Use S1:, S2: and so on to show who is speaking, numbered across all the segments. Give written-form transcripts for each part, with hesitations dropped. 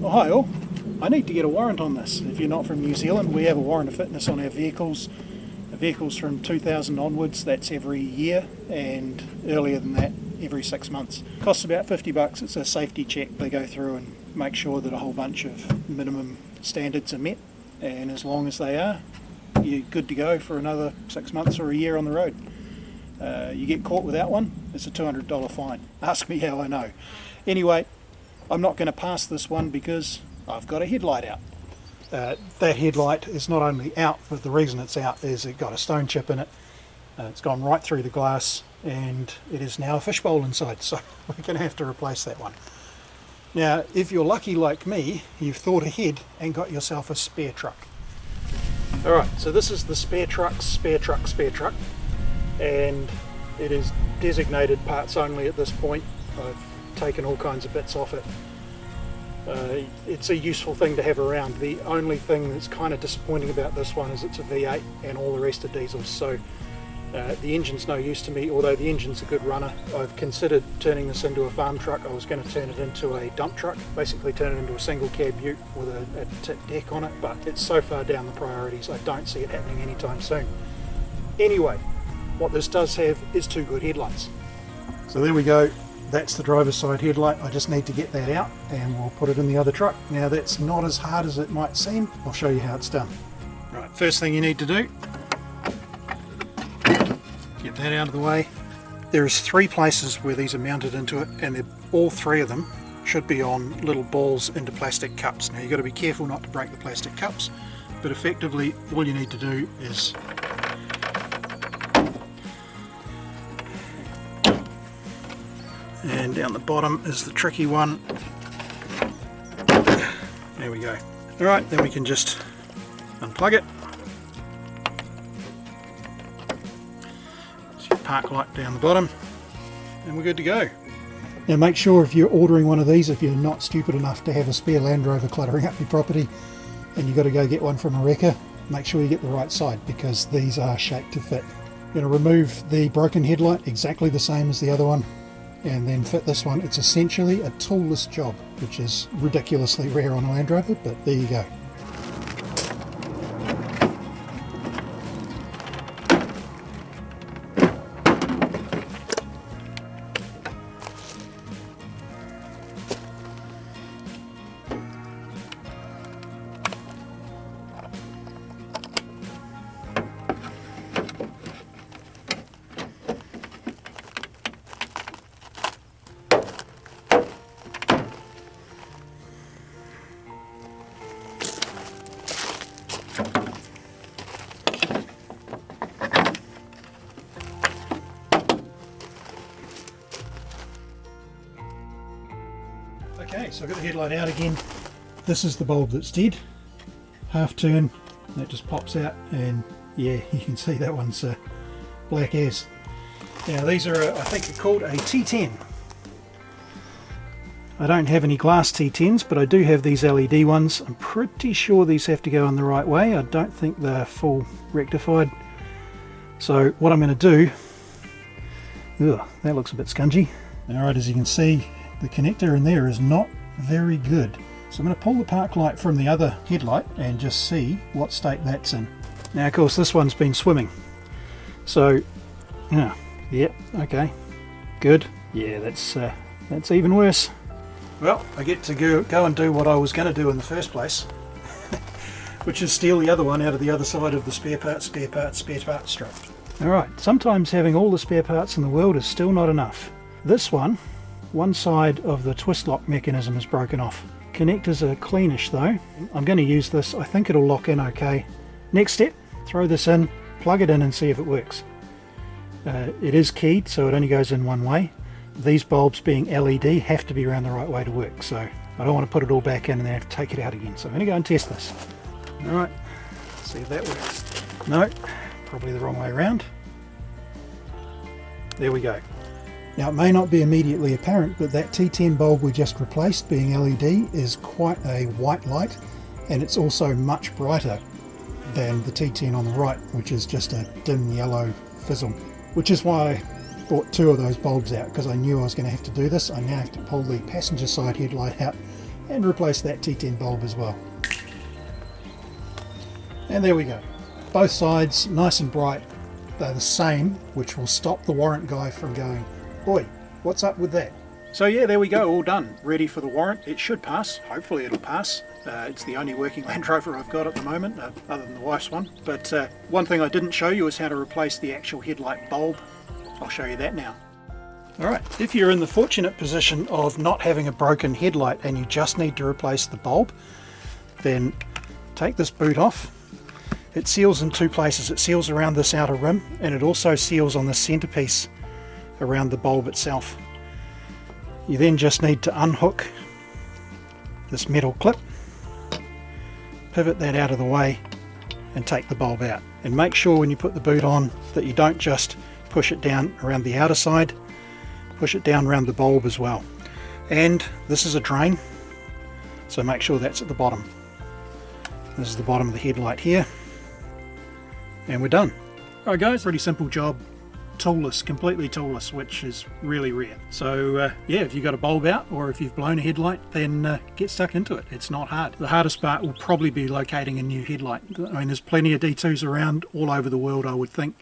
S1: Well, hi all. I need to get a warrant on this. If you're not from New Zealand, we have a warrant of fitness on our vehicles. The vehicles from 2000 onwards, that's every year, and earlier than that, every 6 months. Costs about $50. It's a safety check. They go through and make sure that a whole bunch of minimum standards are met, and as long as they are, you're good to go for another 6 months or a year on the road. You get caught without one, it's a $200 fine. Ask me how I know. Anyway, I'm not going to pass this one because I've got a headlight out. That headlight is not only out, but the reason it's out is it got a stone chip in it. It's gone right through the glass and it is now a fishbowl inside, so we're going to have to replace that one. Now, if you're lucky like me, you've thought ahead and got yourself a spare truck. Alright, so this is the spare truck, and it is designated parts only at this point. I've taken all kinds of bits off it. It's a useful thing to have around. The only thing that's kind of disappointing about this one is it's a V8 and all the rest are diesels, so the engine's no use to me. Although the engine's a good runner, I've considered turning this into a farm truck. I was going to turn it into a dump truck, basically turn it into a single cab ute with a tip deck on it, but it's so far down the priorities I don't see it happening anytime soon. Anyway, what this does have is two good headlights. So there we go. That's the driver's side headlight. I just need to get that out and we'll put it in the other truck. Now that's not as hard as it might seem. I'll show you how it's done. Right, first thing you need to do, get that out of the way. There's three places where these are mounted into it, and all three of them should be on little balls into plastic cups. Now you've got to be careful not to break the plastic cups, but effectively all you need to do is and down the bottom is the tricky one. There we go. Alright, then we can just unplug it. There's your park light down the bottom, and we're good to go. Now make sure if you're ordering one of these, if you're not stupid enough to have a spare Land Rover cluttering up your property and you've got to go get one from a wrecker, make sure you get the right side because these are shaped to fit. You're going to remove the broken headlight exactly the same as the other one, and then fit this one. It's essentially a toolless job, which is ridiculously rare on a Land Rover, but there you go. Okay, so I've got the headlight out again. This is the bulb that's dead. Half turn, that just pops out, and yeah, you can see that one's black as. Now these are, I think they're called a T10. I don't have any glass T10s, but I do have these LED ones. I'm pretty sure these have to go in the right way. I don't think they're full rectified. So what I'm going to do, ugh, that looks a bit scungy. Alright, as you can see, the connector in there is not very good. So I'm going to pull the park light from the other headlight and just see what state that's in. Now of course this one's been swimming. So, yeah, okay, good. Yeah, that's even worse. Well, I get to go and do what I was going to do in the first place, which is steal the other one out of the other side of the spare parts strap. Alright, sometimes having all the spare parts in the world is still not enough. This one side of the twist lock mechanism is broken off. Connectors are cleanish though. I'm going to use this, I think it'll lock in okay. Next step, throw this in, plug it in and see if it works. It is keyed, so it only goes in one way. These bulbs being LED have to be around the right way to work, so I don't want to put it all back in and then have to take it out again. So I'm going to go and test this. Alright, see if that works. No, probably the wrong way around. There we go. Now it may not be immediately apparent, but that T10 bulb we just replaced, being LED, is quite a white light, and it's also much brighter than the T10 on the right, which is just a dim yellow fizzle. Which is why I bought two of those bulbs out, because I knew I was going to have to do this. I now have to pull the passenger side headlight out and replace that T10 bulb as well. And there we go. Both sides nice and bright. They're the same, which will stop the warrant guy from going, "Boy, what's up with that?" So yeah, there we go, all done. Ready for the warrant. It should pass. Hopefully it'll pass. It's the only working Land Rover I've got at the moment, other than the wife's one. But one thing I didn't show you is how to replace the actual headlight bulb. I'll show you that now. Alright, if you're in the fortunate position of not having a broken headlight and you just need to replace the bulb, then take this boot off. It seals in two places. It seals around this outer rim, and it also seals on the centerpiece around the bulb itself. You then just need to unhook this metal clip, pivot that out of the way, and take the bulb out. And make sure when you put the boot on that you don't just push it down around the outer side, push it down around the bulb as well. And this is a drain, so make sure that's at the bottom. This is the bottom of the headlight here, and we're done. Alright guys, pretty simple job. Toolless, completely toolless, which is really rare. So yeah, if you've got a bulb out or if you've blown a headlight, then get stuck into it. It's not hard. The hardest part will probably be locating a new headlight. I mean, there's plenty of D2s around all over the world, I would think.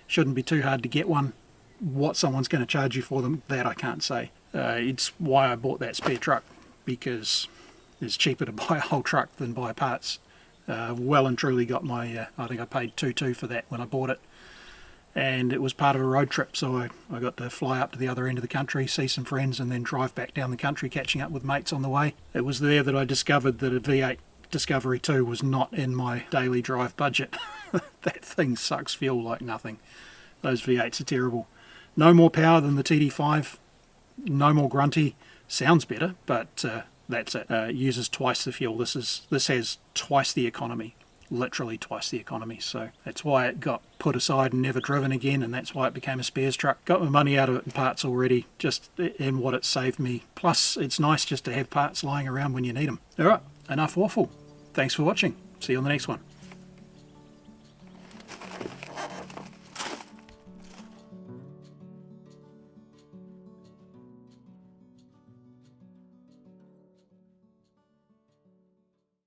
S1: Shouldn't be too hard to get one. What someone's going to charge you for them, that I can't say. It's why I bought that spare truck, because it's cheaper to buy a whole truck than buy parts. Well and truly got my, I think I paid $2,200 for that when I bought it. And it was part of a road trip, so I got to fly up to the other end of the country, see some friends, and then drive back down the country, catching up with mates on the way. It was there that I discovered that a V8 Discovery 2 was not in my daily drive budget. That thing sucks fuel like nothing. Those V8s are terrible. No more power than the TD5, no more grunty. Sounds better, but that's it. Uses twice the fuel. This has twice the economy. Literally twice the economy, so that's why it got put aside and never driven again, and that's why it became a spares truck. Got my money out of it in parts already, just in what it saved me. Plus it's nice just to have parts lying around when you need them. Alright, enough waffle. Thanks for watching. See you on the next one.